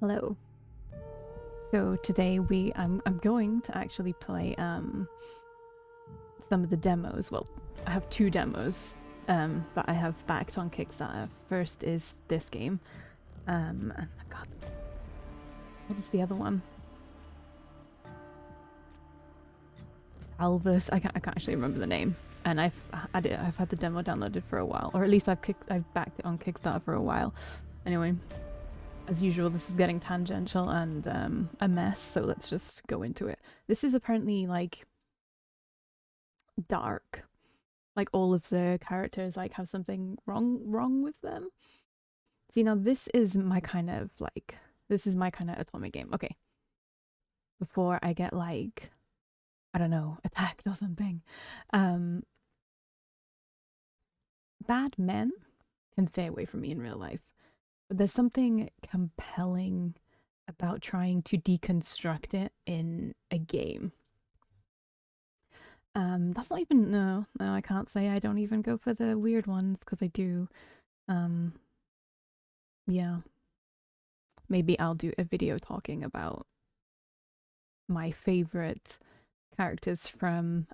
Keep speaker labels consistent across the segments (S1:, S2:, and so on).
S1: Hello. So today I'm going to actually play some of the demos. Well, I have two demos that I have backed on Kickstarter. First is this game. And God, what is the other one? Salvus. I can't actually remember the name. And I've had the demo downloaded for a while, or at least I've backed it on Kickstarter for a while. Anyway. As usual, this is getting tangential and a mess, so let's just go into it. This is apparently, like, dark. Like, all of the characters, like, have something wrong with them. See, now this is my kind of, like, Otome game. Okay. Before I get, like, I don't know, attacked or something. Bad men can stay away from me in real life. But there's something compelling about trying to deconstruct it in a game. That's not even, no, I can't say I don't even go for the weird ones, because I do. Yeah. Maybe I'll do a video talking about my favorite characters from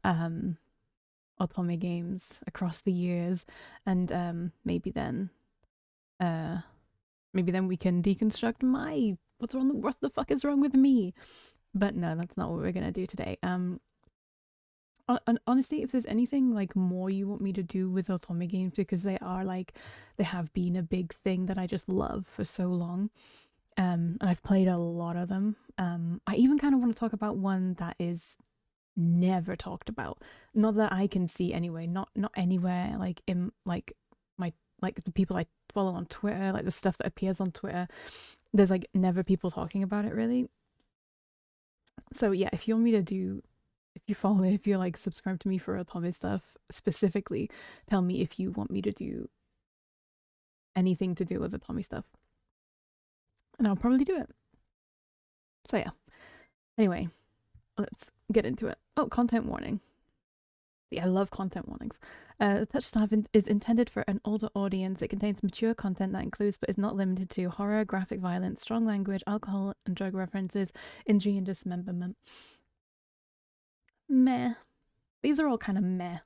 S1: Otome games across the years, and maybe then we can deconstruct my what the fuck is wrong with me. But no, that's not what we're gonna do today. Honestly, if there's anything like more you want me to do with Otome games, because they have been a big thing that I just love for so long, and I've played a lot of them. I even kind of want to talk about one that is never talked about, not that I can see anyway, not anywhere, like in like the people I follow on Twitter, like the stuff that appears on Twitter, there's like never people talking about it really. So yeah, if you want me to do, if you like subscribe to me for Otome stuff specifically, tell me if you want me to do anything to do with Otome stuff, and I'll probably do it. So yeah, anyway, let's get into it. Oh, content warning. See, I love content warnings. TOUCHSTARVED is intended for an older audience. It contains mature content that includes but is not limited to horror, graphic violence, strong language, alcohol and drug references, injury and dismemberment. Meh. These are all kind of meh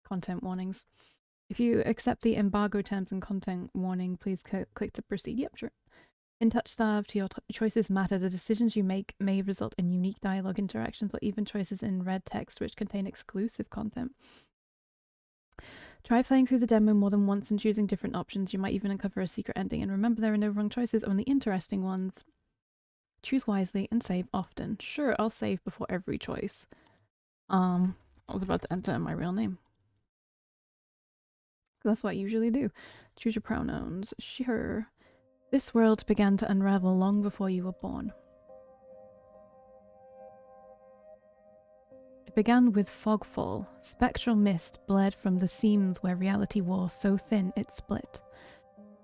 S1: content warnings. If you accept the embargo terms and content warning, please click to proceed. Yep, sure. In TOUCHSTARVED, your choices matter. The decisions you make may result in unique dialogue interactions or even choices in red text which contain exclusive content. Try playing through the demo more than once and choosing different options. You might even uncover a secret ending. And remember, there are no wrong choices, only interesting ones. Choose wisely and save often. Sure, I'll save before every choice. I was about to enter my real name. That's what I usually do. Choose your pronouns. Sure. This world began to unravel long before you were born. It began with fogfall. Spectral mist bled from the seams where reality wore so thin it split.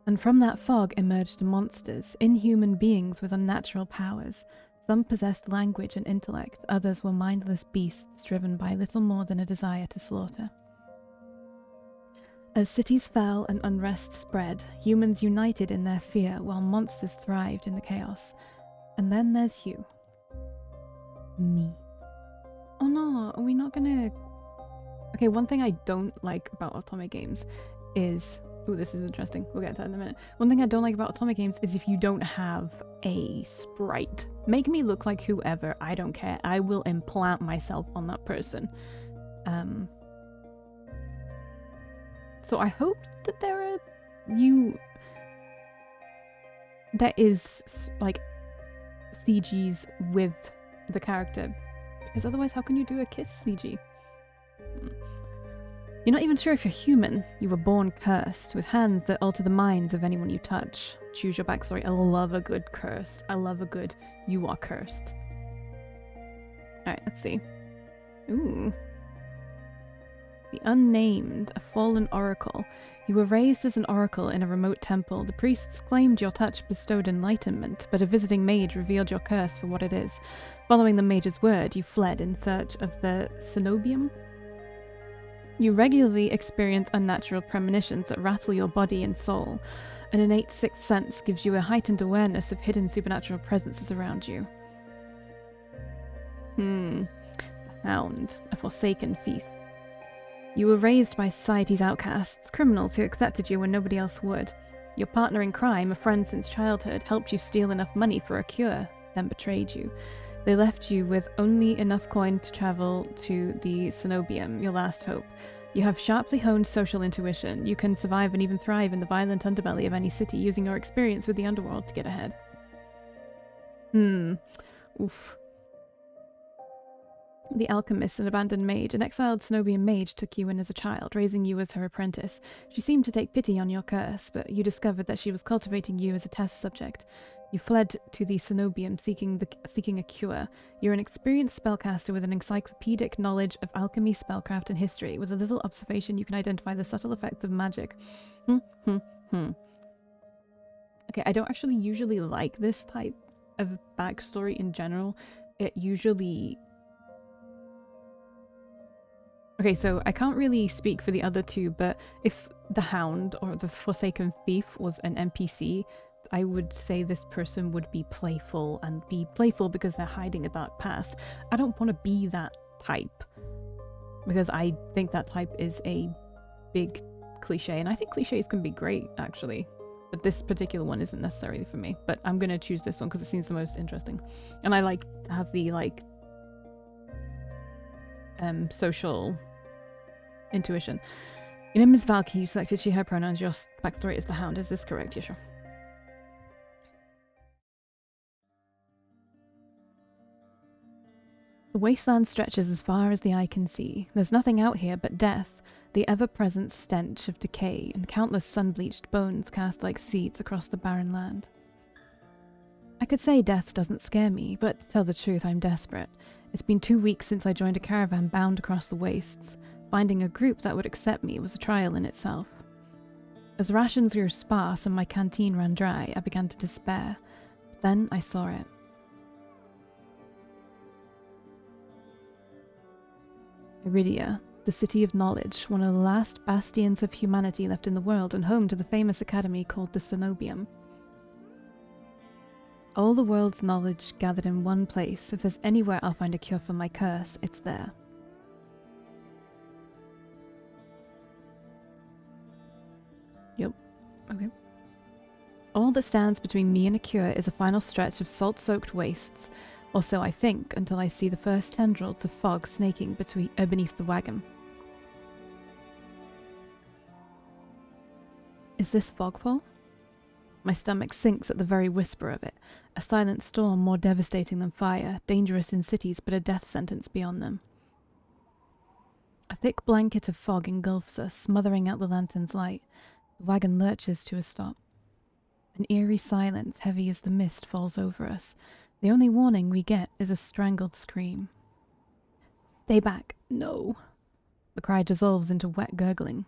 S1: And from that fog emerged monsters, inhuman beings with unnatural powers. Some possessed language and intellect, others were mindless beasts driven by little more than a desire to slaughter. As cities fell and unrest spread, humans united in their fear while monsters thrived in the chaos. And then there's you. Me. Oh no, are we not gonna... Okay, one thing I don't like about Otome games is... Ooh, this is interesting. We'll get to that in a minute. One thing I don't like about Otome games is if you don't have a sprite. Make me look like whoever, I don't care. I will implant myself on that person. So I hope that there is like CGs with the character, because otherwise how can you do a kiss CG? You're not even sure if you're human. You were born cursed, with hands that alter the minds of anyone you touch. Choose your backstory. I love a good curse. I love a good you are cursed. Alright, let's see. Ooh. The Unnamed, a fallen oracle. You were raised as an oracle in a remote temple. The priests claimed your touch bestowed enlightenment, but a visiting mage revealed your curse for what it is. Following the mage's word, you fled in search of the cenobium. You regularly experience unnatural premonitions that rattle your body and soul. An innate sixth sense gives you a heightened awareness of hidden supernatural presences around you. The Hound, a forsaken thief. You were raised by society's outcasts, criminals who accepted you when nobody else would. Your partner in crime, a friend since childhood, helped you steal enough money for a cure, then betrayed you. They left you with only enough coin to travel to the Cenobium, your last hope. You have sharply honed social intuition. You can survive and even thrive in the violent underbelly of any city, using your experience with the underworld to get ahead. Oof. The alchemist, an abandoned mage, an exiled Cenobian mage, took you in as a child, raising you as her apprentice. She seemed to take pity on your curse, but you discovered that she was cultivating you as a test subject. You fled to the Cenobium, seeking a cure. You're an experienced spellcaster with an encyclopedic knowledge of alchemy, spellcraft, and history. With a little observation, you can identify the subtle effects of magic. Okay, I don't actually usually like this type of backstory in general. It usually... Okay, so I can't really speak for the other two, but if the Hound or the Forsaken Thief was an NPC, I would say this person would be playful, and be playful because they're hiding a dark past. I don't want to be that type, because I think that type is a big cliche, and I think cliches can be great, actually. But this particular one isn't necessarily for me, but I'm going to choose this one because it seems the most interesting. And I like to have the, like, social intuition. Your name is Valkii. You selected she, her pronouns. Your backstory is the Hound. Is this correct? Yeah, sure. The wasteland stretches as far as the eye can see. There's nothing out here but death, the ever-present stench of decay, and countless sun-bleached bones cast like seeds across the barren land. I could say death doesn't scare me, but to tell the truth, I'm desperate. It's been 2 weeks since I joined a caravan bound across the wastes. Finding a group that would accept me was a trial in itself. As rations grew sparse and my canteen ran dry, I began to despair. But then I saw it. Iridia, the city of knowledge, one of the last bastions of humanity left in the world and home to the famous academy called the Cenobium. All the world's knowledge gathered in one place. If there's anywhere I'll find a cure for my curse, it's there. Yep. Okay. All that stands between me and a cure is a final stretch of salt-soaked wastes, or so I think, until I see the first tendrils of fog snaking beneath the wagon. Is this fogfall? My stomach sinks at the very whisper of it. A silent storm more devastating than fire, dangerous in cities but a death sentence beyond them. A thick blanket of fog engulfs us, smothering out the lantern's light. The wagon lurches to a stop. An eerie silence, heavy as the mist, falls over us. The only warning we get is a strangled scream. Stay back. No. The cry dissolves into wet gurgling.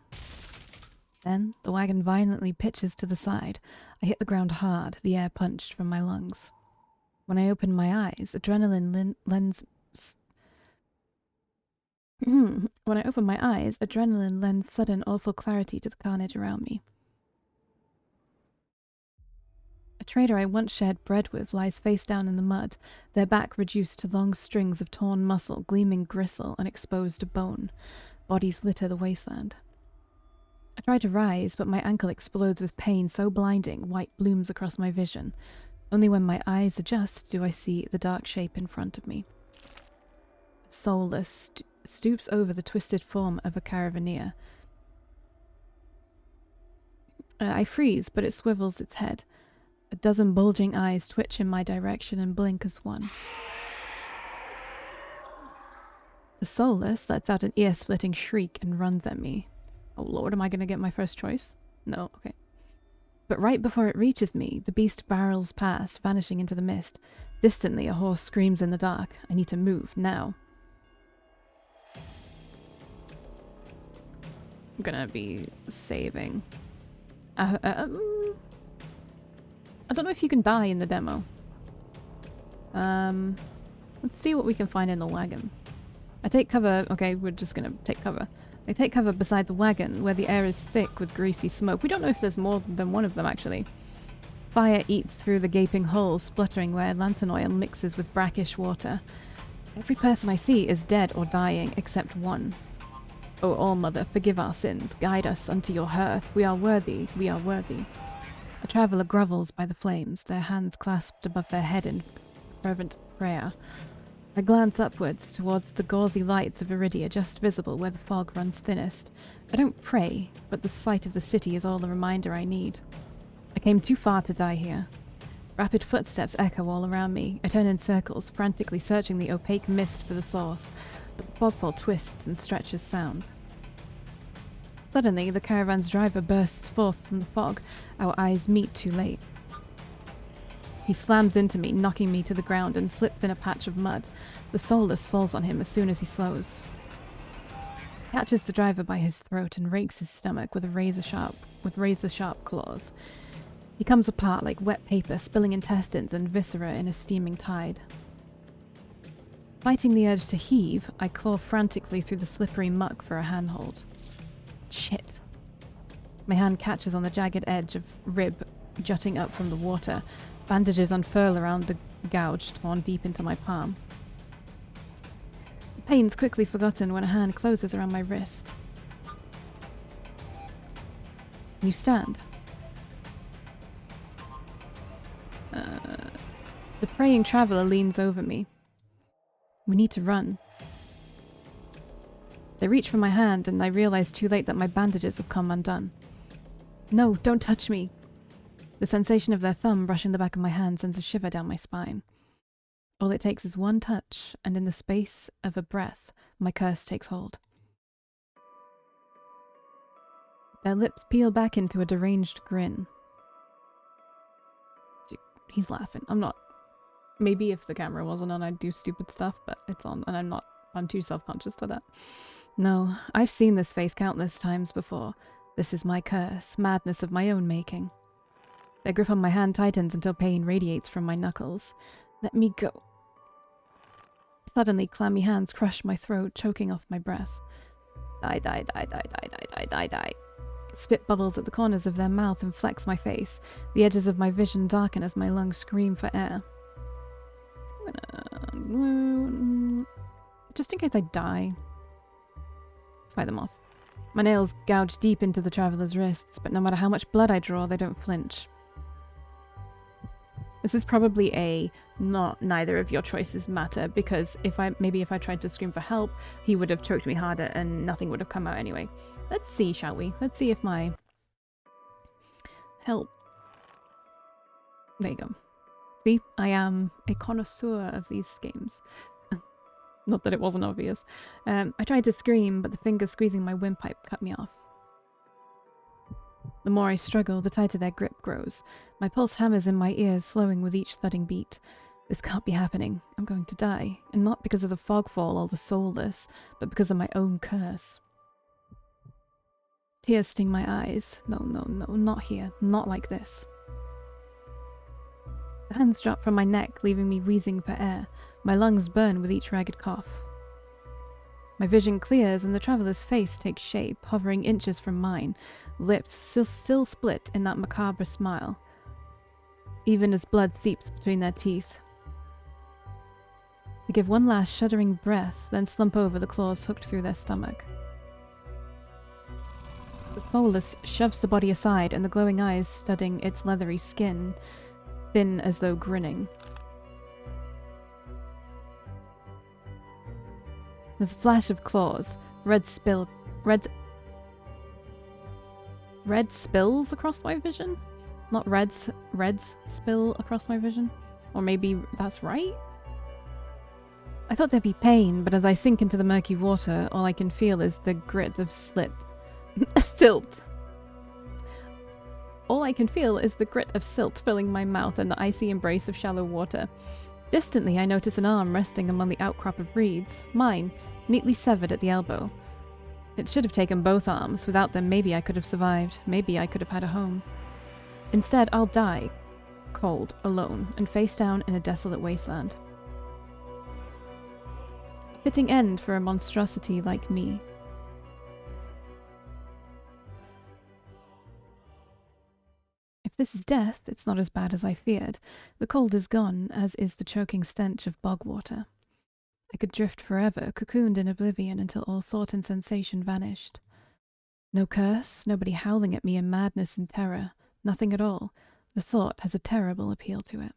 S1: Then, the wagon violently pitches to the side. I hit the ground hard, the air punched from my lungs. When I open my eyes, adrenaline lends sudden awful clarity to the carnage around me. A trader I once shared bread with lies face down in the mud, their back reduced to long strings of torn muscle, gleaming gristle, and exposed bone. Bodies litter the wasteland. I try to rise, but my ankle explodes with pain so blinding, white blooms across my vision. Only when my eyes adjust do I see the dark shape in front of me. Soulless, stoops over the twisted form of a caravaneer. I freeze, but it swivels its head. A dozen bulging eyes twitch in my direction and blink as one. The soulless lets out an ear-splitting shriek and runs at me. Oh lord, am I going to get my first choice? No, okay. But right before it reaches me, the beast barrels past, vanishing into the mist. Distantly, a horse screams in the dark. I need to move, now. I'm gonna be saving. I don't know if you can die in the demo. Let's see what we can find in the wagon. I take cover. Okay, we're just gonna take cover. They take cover beside the wagon, where the air is thick with greasy smoke. We don't know if there's more than one of them, actually. Fire eats through the gaping holes, spluttering where lantern oil mixes with brackish water. Every person I see is dead or dying, except one. O All-Mother, forgive our sins. Guide us unto your hearth. We are worthy. We are worthy. A traveller grovels by the flames, their hands clasped above their head in fervent prayer. I glance upwards towards the gauzy lights of Iridia, just visible where the fog runs thinnest. I don't pray, but the sight of the city is all the reminder I need. I came too far to die here. Rapid footsteps echo all around me. I turn in circles, frantically searching the opaque mist for the source, but the fogfall twists and stretches sound. Suddenly, the caravan's driver bursts forth from the fog. Our eyes meet too late. He slams into me, knocking me to the ground, and slips in a patch of mud. The soulless falls on him as soon as he slows. He catches the driver by his throat and rakes his stomach with razor-sharp claws. He comes apart like wet paper, spilling intestines and viscera in a steaming tide. Fighting the urge to heave, I claw frantically through the slippery muck for a handhold. Shit. My hand catches on the jagged edge of rib jutting up from the water. Bandages unfurl around the gouge torn deep into my palm. The pain's quickly forgotten when a hand closes around my wrist. You stand. The praying traveller leans over me. We need to run. They reach for my hand, and I realize too late that my bandages have come undone. No, don't touch me. The sensation of their thumb brushing the back of my hand sends a shiver down my spine. All it takes is one touch, and in the space of a breath, my curse takes hold. Their lips peel back into a deranged grin. He's laughing. I'm not. Maybe if the camera wasn't on, I'd do stupid stuff, but it's on, and I'm too self-conscious for that. No, I've seen this face countless times before. This is my curse, madness of my own making. Their grip on my hand tightens until pain radiates from my knuckles. Let me go. Suddenly, clammy hands crush my throat, choking off my breath. Die, die, die, die, die, die, die, die, die. Spit bubbles at the corners of their mouth and flecks my face. The edges of my vision darken as my lungs scream for air. Just in case I die. Fight them off. My nails gouge deep into the traveller's wrists, but no matter how much blood I draw, they don't flinch. This is probably a neither of your choices matter, because if I tried to scream for help, he would have choked me harder and nothing would have come out anyway. Let's see, shall we? Let's see if my help. There you go. See, I am a connoisseur of these games. Not that it wasn't obvious. I tried to scream, but the fingers squeezing my windpipe cut me off. The more I struggle, the tighter their grip grows. My pulse hammers in my ears, slowing with each thudding beat. This can't be happening. I'm going to die. And not because of the fogfall or the soulless, but because of my own curse. Tears sting my eyes. No, no, no, not here. Not like this. The hands drop from my neck, leaving me wheezing for air. My lungs burn with each ragged cough. My vision clears and the traveller's face takes shape, hovering inches from mine, lips still split in that macabre smile, even as blood seeps between their teeth. They give one last shuddering breath, then slump over, the claws hooked through their stomach. The soulless shoves the body aside, and the glowing eyes studding its leathery skin, thin as though grinning. There's a flash of claws. Red spills across my vision? Not reds spill across my vision? Or maybe that's right? I thought there'd be pain, but as I sink into the murky water, all I can feel is the grit of silt. All I can feel is the grit of silt filling my mouth and the icy embrace of shallow water. Distantly, I notice an arm resting among the outcrop of reeds, mine, neatly severed at the elbow. It should have taken both arms. Without them, maybe I could have survived. Maybe I could have had a home. Instead, I'll die, cold, alone, and face down in a desolate wasteland. A fitting end for a monstrosity like me. If this is death, it's not as bad as I feared. The cold is gone, as is the choking stench of bog water. I could drift forever, cocooned in oblivion until all thought and sensation vanished. No curse, nobody howling at me in madness and terror, nothing at all. The thought has a terrible appeal to it.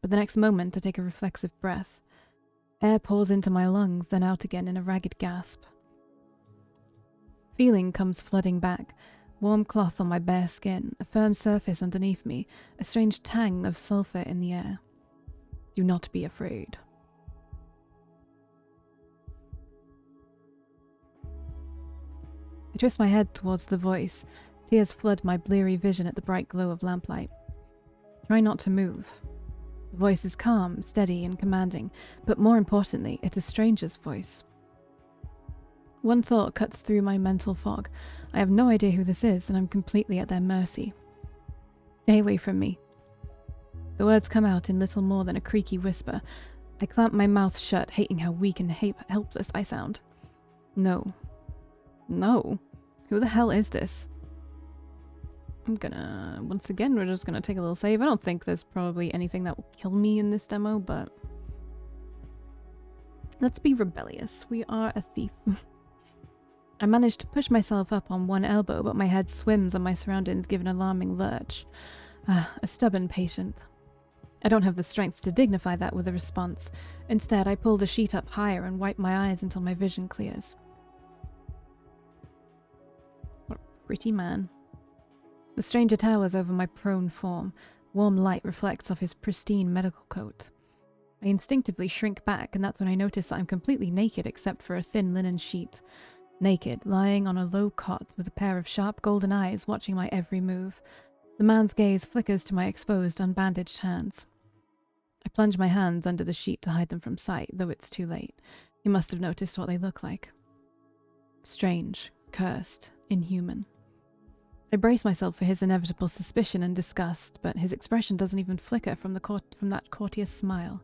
S1: But the next moment I take a reflexive breath. Air pours into my lungs, then out again in a ragged gasp. Feeling comes flooding back. Warm cloth on my bare skin, a firm surface underneath me, a strange tang of sulphur in the air. Do not be afraid. I twist my head towards the voice. Tears flood my bleary vision at the bright glow of lamplight. Try not to move. The voice is calm, steady, and commanding, but more importantly, it's a stranger's voice. One thought cuts through my mental fog. I have no idea who this is, and I'm completely at their mercy. Stay away from me. The words come out in little more than a creaky whisper. I clamp my mouth shut, hating how weak and helpless I sound. No. No. Who the hell is this? Once again, we're just gonna take a little save. I don't think there's probably anything that will kill me in this demo, but let's be rebellious. We are a thief. I manage to push myself up on one elbow, but my head swims and my surroundings give an alarming lurch. A stubborn patient. I don't have the strength to dignify that with a response. Instead, I pull the sheet up higher and wipe my eyes until my vision clears. What a pretty man. The stranger towers over my prone form. Warm light reflects off his pristine medical coat. I instinctively shrink back, and that's when I notice that I'm completely naked except for a thin linen sheet. Naked, lying on a low cot with a pair of sharp golden eyes watching my every move. The man's gaze flickers to my exposed, unbandaged hands. I plunge my hands under the sheet to hide them from sight, though it's too late. He must have noticed what they look like. Strange, cursed, inhuman. I brace myself for his inevitable suspicion and disgust, but his expression doesn't even flicker from that courteous smile.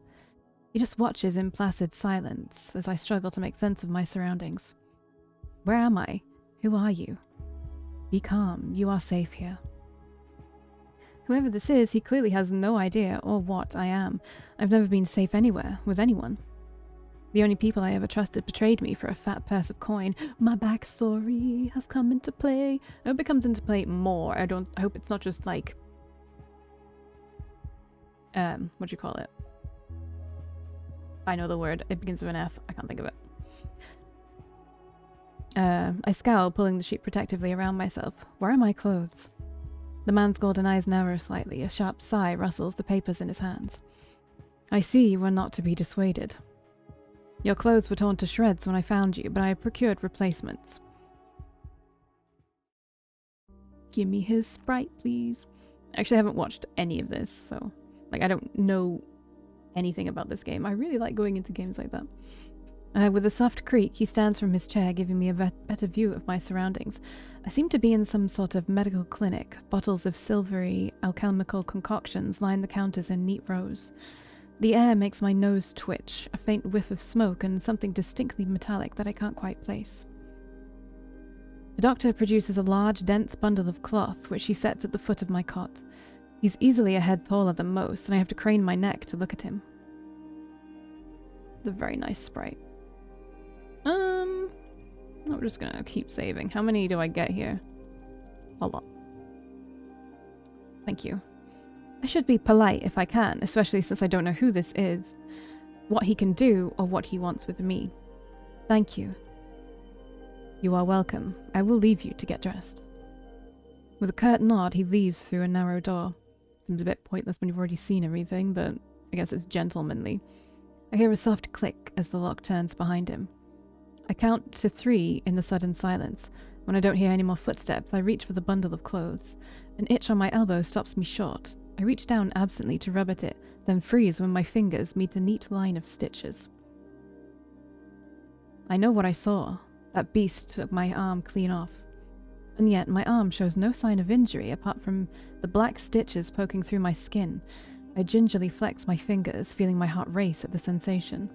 S1: He just watches in placid silence as I struggle to make sense of my surroundings. Where am I? Who are you? Be calm. You are safe here. Whoever this is, he clearly has no idea or what I am. I've never been safe anywhere, with anyone. The only people I ever trusted betrayed me for a fat purse of coin. My backstory has come into play. I hope it comes into play more. I hope it's not just like... what do you call it? I know the word. It begins with an F. I can't think of it. I scowl, pulling the sheet protectively around myself. Where are my clothes? The man's golden eyes narrow slightly. A sharp sigh rustles the papers in his hands. I see you were not to be dissuaded. Your clothes were torn to shreds when I found you, but I have procured replacements. Give me his Sprite, please. Actually, I haven't watched any of this, so... I don't know anything about this game. I really like going into games like that. With a soft creak, he stands from his chair, giving me a better view of my surroundings. I seem to be in some sort of medical clinic. Bottles of silvery, alchemical concoctions line the counters in neat rows. The air makes my nose twitch, a faint whiff of smoke and something distinctly metallic that I can't quite place. The doctor produces a large, dense bundle of cloth, which he sets at the foot of my cot. He's easily a head taller than most, and I have to crane my neck to look at him. It's a very nice sprite. I'm just gonna keep saving. How many do I get here? A lot. Thank you. I should be polite if I can, especially since I don't know who this is, what he can do, or what he wants with me. Thank you. You are welcome. I will leave you to get dressed. With a curt nod, he leaves through a narrow door. Seems a bit pointless when you've already seen everything, but I guess it's gentlemanly. I hear a soft click as the lock turns behind him. I count to 3 in the sudden silence. When I don't hear any more footsteps, I reach for the bundle of clothes. An itch on my elbow stops me short. I reach down absently to rub at it, then freeze when my fingers meet a neat line of stitches. I know what I saw. That beast took my arm clean off. And yet my arm shows no sign of injury apart from the black stitches poking through my skin. I gingerly flex my fingers, feeling my heart race at the sensation.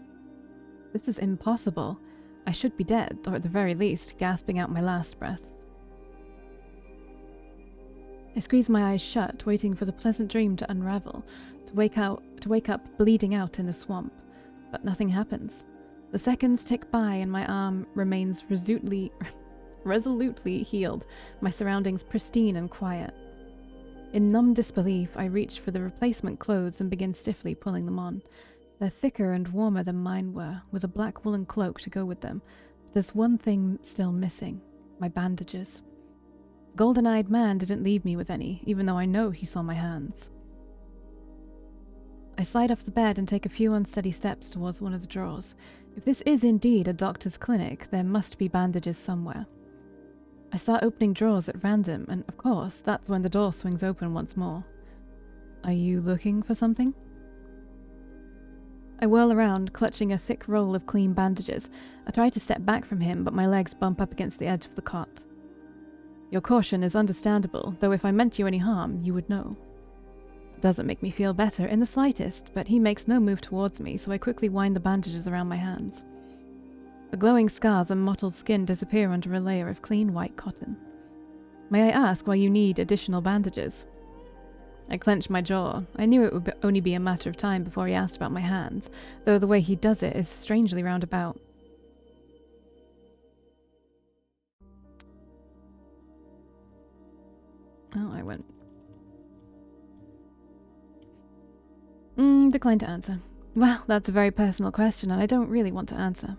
S1: This is impossible. I should be dead, or at the very least, gasping out my last breath. I squeeze my eyes shut, waiting for the pleasant dream to unravel, to wake up bleeding out in the swamp. But nothing happens. The seconds tick by and my arm remains resolutely healed, my surroundings pristine and quiet. In numb disbelief, I reach for the replacement clothes and begin stiffly pulling them on. They're thicker and warmer than mine were, with a black woolen cloak to go with them. But there's one thing still missing: my bandages. Golden-eyed man didn't leave me with any, even though I know he saw my hands. I slide off the bed and take a few unsteady steps towards one of the drawers. If this is indeed a doctor's clinic, there must be bandages somewhere. I start opening drawers at random, and of course, that's when the door swings open once more. Are you looking for something? I whirl around, clutching a thick roll of clean bandages. I try to step back from him, but my legs bump up against the edge of the cot. Your caution is understandable, though if I meant you any harm, you would know. It doesn't make me feel better in the slightest, but he makes no move towards me, so I quickly wind the bandages around my hands. The glowing scars and mottled skin disappear under a layer of clean white cotton. May I ask why you need additional bandages? I clench my jaw. I knew it would only be a matter of time before he asked about my hands, though the way he does it is strangely roundabout. Oh, I went. Decline to answer. Well, that's a very personal question, and I don't really want to answer.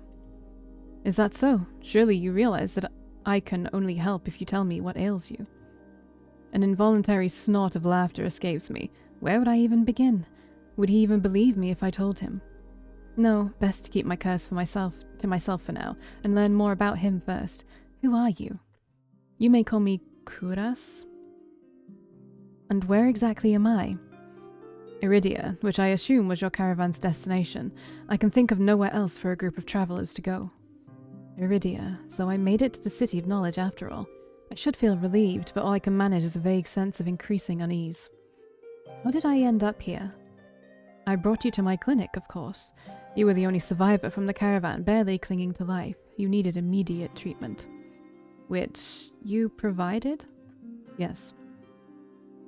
S1: Is that so? Surely you realize that I can only help if you tell me what ails you. An involuntary snort of laughter escapes me. Where would I even begin? Would he even believe me if I told him? No, best to keep my curse to myself for now, and learn more about him first. Who are you? You may call me Kuras? And where exactly am I? Iridia, which I assume was your caravan's destination. I can think of nowhere else for a group of travelers to go. Iridia, so I made it to the City of Knowledge after all. I should feel relieved, but all I can manage is a vague sense of increasing unease. How did I end up here? I brought you to my clinic, of course. You were the only survivor from the caravan, barely clinging to life. You needed immediate treatment. Which you provided? Yes.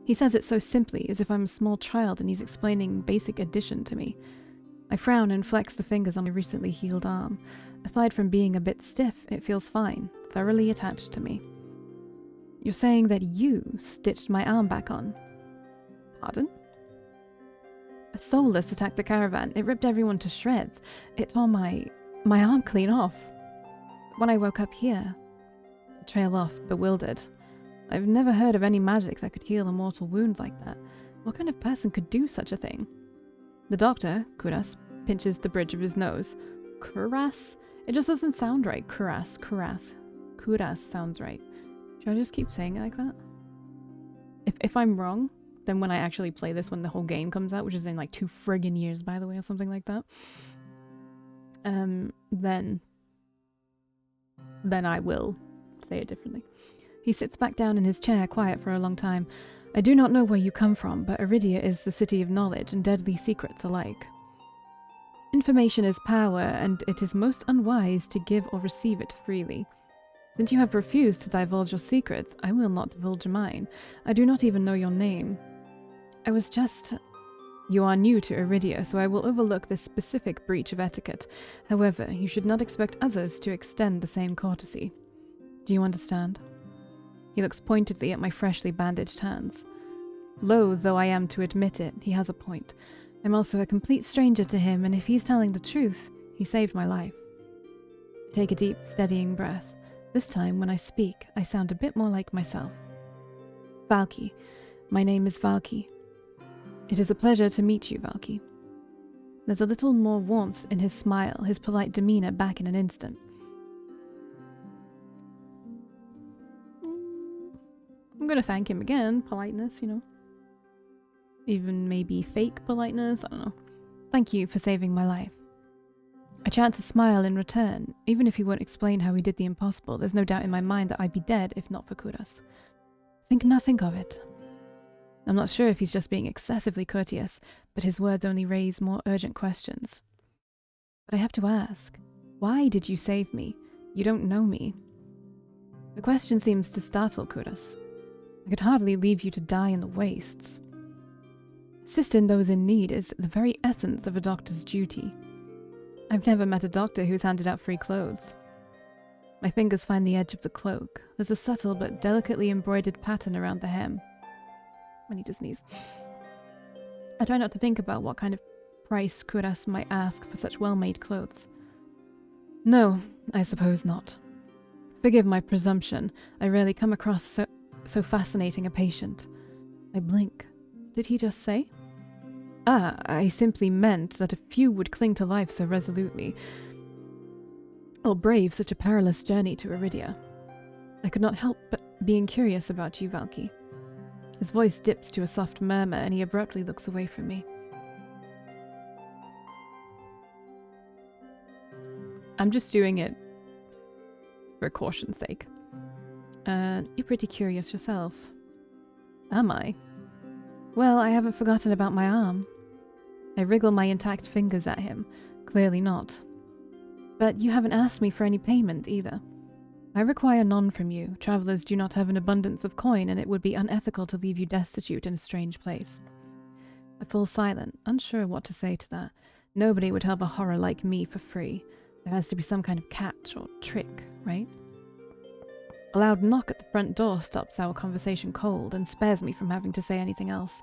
S1: He says it so simply, as if I'm a small child and he's explaining basic addition to me. I frown and flex the fingers on my recently healed arm. Aside from being a bit stiff, it feels fine, thoroughly attached to me. You're saying that you stitched my arm back on? Pardon? A soulless attacked the caravan. It ripped everyone to shreds. It tore my arm clean off. When I woke up here, I trail off, bewildered. I've never heard of any magic that could heal a mortal wound like that. What kind of person could do such a thing? The doctor, Kuras, pinches the bridge of his nose. Kuras? It just doesn't sound right. Kuras. Kuras sounds right. Should I just keep saying it like that? If I'm wrong, then when I actually play this when the whole game comes out, which is in like 2 friggin' years, by the way, or something like that, then I will say it differently. He sits back down in his chair, quiet for a long time. I do not know where you come from, but Iridia is the city of knowledge and deadly secrets alike. Information is power, and it is most unwise to give or receive it freely. Since you have refused to divulge your secrets, I will not divulge mine. I do not even know your name. You are new to Iridia, so I will overlook this specific breach of etiquette. However, you should not expect others to extend the same courtesy. Do you understand? He looks pointedly at my freshly bandaged hands. Loath though I am to admit it, he has a point. I'm also a complete stranger to him, and if he's telling the truth, he saved my life. I take a deep, steadying breath. This time, when I speak, I sound a bit more like myself. Valkii. My name is Valkii. It is a pleasure to meet you, Valkii. There's a little more warmth in his smile, his polite demeanor back in an instant. I'm gonna thank him again. Politeness, you know. Even maybe fake politeness, I don't know. Thank you for saving my life. I chance a smile in return. Even if he won't explain how he did the impossible, there's no doubt in my mind that I'd be dead if not for Kuras. Think nothing of it. I'm not sure if he's just being excessively courteous, but his words only raise more urgent questions. But I have to ask, why did you save me? You don't know me. The question seems to startle Kuras. I could hardly leave you to die in the wastes. Assisting those in need is the very essence of a doctor's duty. I've never met a doctor who's handed out free clothes. My fingers find the edge of the cloak. There's a subtle but delicately embroidered pattern around the hem. I need to sneeze. I try not to think about what kind of price Kuras might ask for such well-made clothes. No, I suppose not. Forgive my presumption. I rarely come across so fascinating a patient. I blink. Did he just say? Ah, I simply meant that a few would cling to life so resolutely, or brave such a perilous journey to Iridia. I could not help but being curious about you, Valkii. His voice dips to a soft murmur and he abruptly looks away from me. I'm just doing it for caution's sake. You're pretty curious yourself. Am I? Well, I haven't forgotten about my arm. I wriggle my intact fingers at him. Clearly not. But you haven't asked me for any payment either. I require none from you. Travelers do not have an abundance of coin, and it would be unethical to leave you destitute in a strange place. I fall silent, unsure what to say to that. Nobody would help a horror like me for free. There has to be some kind of catch or trick, right? A loud knock at the front door stops our conversation cold and spares me from having to say anything else.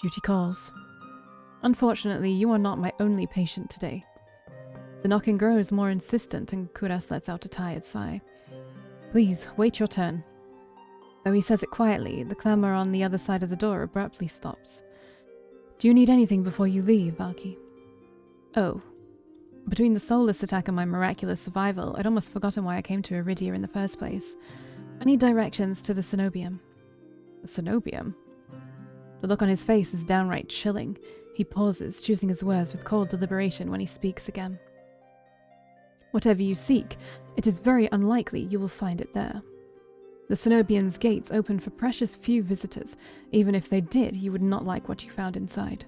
S1: Duty calls. Unfortunately, you are not my only patient today. The knocking grows more insistent and Kuras lets out a tired sigh. Please, wait your turn. Though he says it quietly, the clamour on the other side of the door abruptly stops. Do you need anything before you leave, Valkii? Oh. Between the soulless attack and my miraculous survival, I'd almost forgotten why I came to Iridia in the first place. I need directions to the cenobium. The cenobium? The look on his face is downright chilling. He pauses, choosing his words with cold deliberation when he speaks again. Whatever you seek, it is very unlikely you will find it there. The cenobium's gates open for precious few visitors. Even if they did, you would not like what you found inside.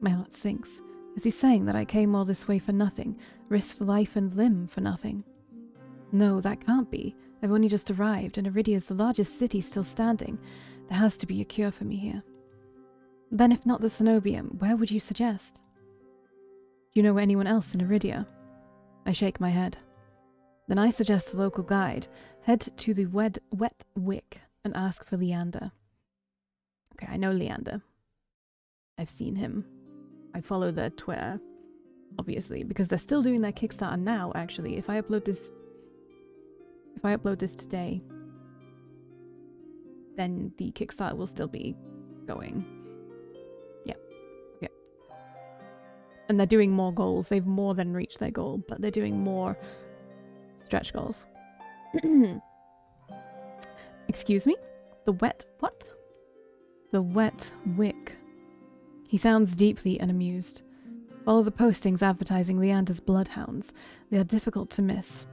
S1: My heart sinks. Is he saying that I came all this way for nothing, risked life and limb for nothing? No, that can't be. I've only just arrived, and Iridia is the largest city still standing. There has to be a cure for me here. Then if not the cenobium, where would you suggest? Do you know anyone else in Iridia? I shake my head. Then I suggest the local guide. Head to the wet wick and ask for Leander. Okay, I know Leander. I've seen him. I follow their Twitter, obviously, because they're still doing their Kickstarter now, actually. If I upload this today, then the Kickstarter will still be going. Yeah. Okay. And they're doing more goals. They've more than reached their goal, but they're doing more stretch goals. Excuse me? The wet what? The wet wick. He sounds deeply unamused. Follow the postings advertising Leander's bloodhounds. They are difficult to miss.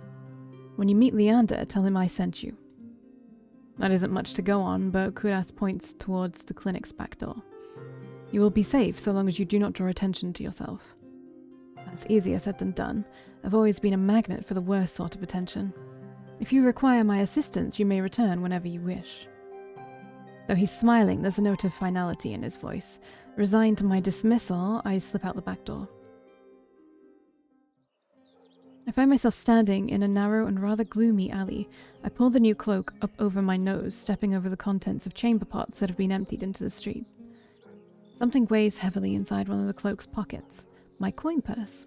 S1: When you meet Leander, tell him I sent you. That isn't much to go on, but Kuras points towards the clinic's back door. You will be safe so long as you do not draw attention to yourself. That's easier said than done. I've always been a magnet for the worst sort of attention. If you require my assistance, you may return whenever you wish. Though he's smiling, there's a note of finality in his voice. Resigned to my dismissal, I slip out the back door. I find myself standing in a narrow and rather gloomy alley. I pull the new cloak up over my nose, stepping over the contents of chamber pots that have been emptied into the street. Something weighs heavily inside one of the cloak's pockets. My coin purse.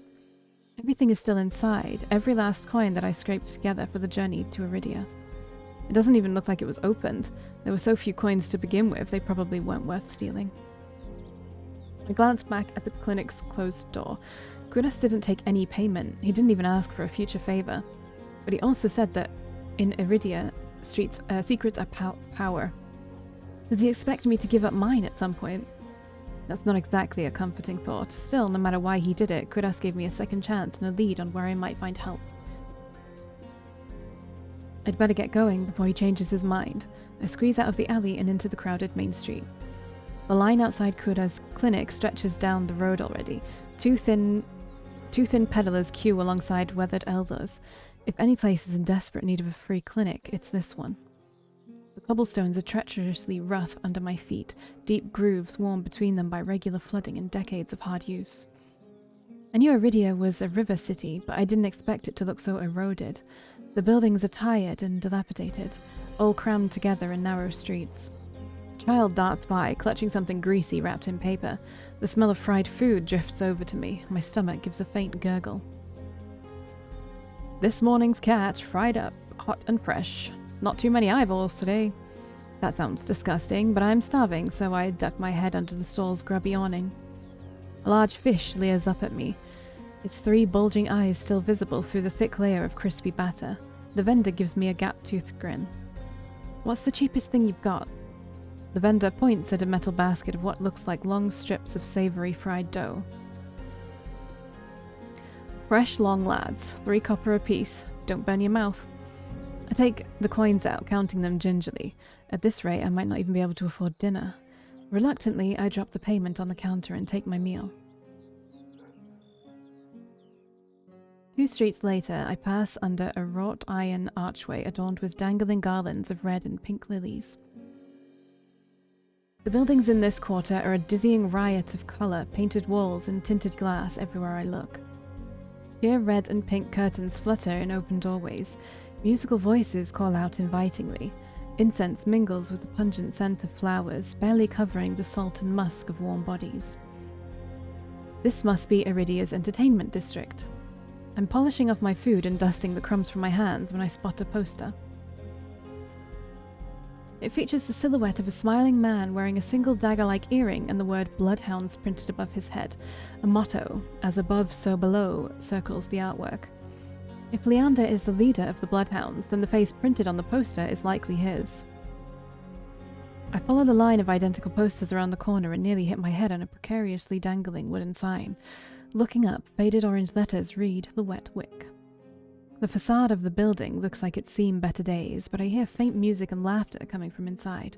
S1: Everything is still inside, every last coin that I scraped together for the journey to Iridia. It doesn't even look like it was opened. There were so few coins to begin with, they probably weren't worth stealing. I glanced back at the clinic's closed door. Kuras didn't take any payment. He didn't even ask for a future favor. But he also said that in Iridia, secrets are power. Does he expect me to give up mine at some point? That's not exactly a comforting thought. Still, no matter why he did it, Kuras gave me a second chance and a lead on where I might find help. I'd better get going before he changes his mind. I squeeze out of the alley and into the crowded main street. The line outside Kuras' clinic stretches down the road already. Two thin peddlers queue alongside weathered elders. If any place is in desperate need of a free clinic, it's this one. The Cobblestones are treacherously rough under my feet, deep grooves worn between them by regular flooding and decades of hard use. I knew Iridia was a river city, but I didn't expect it to look so eroded. The buildings are tired and dilapidated, all crammed together in narrow streets. A child darts by, clutching something greasy wrapped in paper. The smell of fried food drifts over to me. My stomach gives a faint gurgle. This morning's catch, fried up, hot and fresh. Not too many eyeballs today. That sounds disgusting, but I'm starving, so I duck my head under the stall's grubby awning. A large fish leers up at me, its 3 bulging eyes still visible through the thick layer of crispy batter. The vendor gives me a gap-toothed grin. What's the cheapest thing you've got? The vendor points at a metal basket of what looks like long strips of savory fried dough. Fresh long lads, 3 copper apiece. Don't burn your mouth. I take the coins out, counting them gingerly. At this rate, I might not even be able to afford dinner. Reluctantly, I drop the payment on the counter and take my meal. 2 streets later, I pass under a wrought iron archway adorned with dangling garlands of red and pink lilies. The buildings in this quarter are a dizzying riot of colour, painted walls and tinted glass everywhere I look. Sheer red and pink curtains flutter in open doorways. Musical voices call out invitingly. Incense mingles with the pungent scent of flowers, barely covering the salt and musk of warm bodies. This must be Iridia's entertainment district. I'm polishing off my food and dusting the crumbs from my hands when I spot a poster. It features the silhouette of a smiling man wearing a single dagger-like earring and the word Bloodhounds printed above his head. A motto, as above so below, circles the artwork. If Leander is the leader of the Bloodhounds, then the face printed on the poster is likely his. I follow the line of identical posters around the corner and nearly hit my head on a precariously dangling wooden sign. Looking up, faded orange letters read, "The Wet Wick." The facade of the building looks like it's seen better days, but I hear faint music and laughter coming from inside.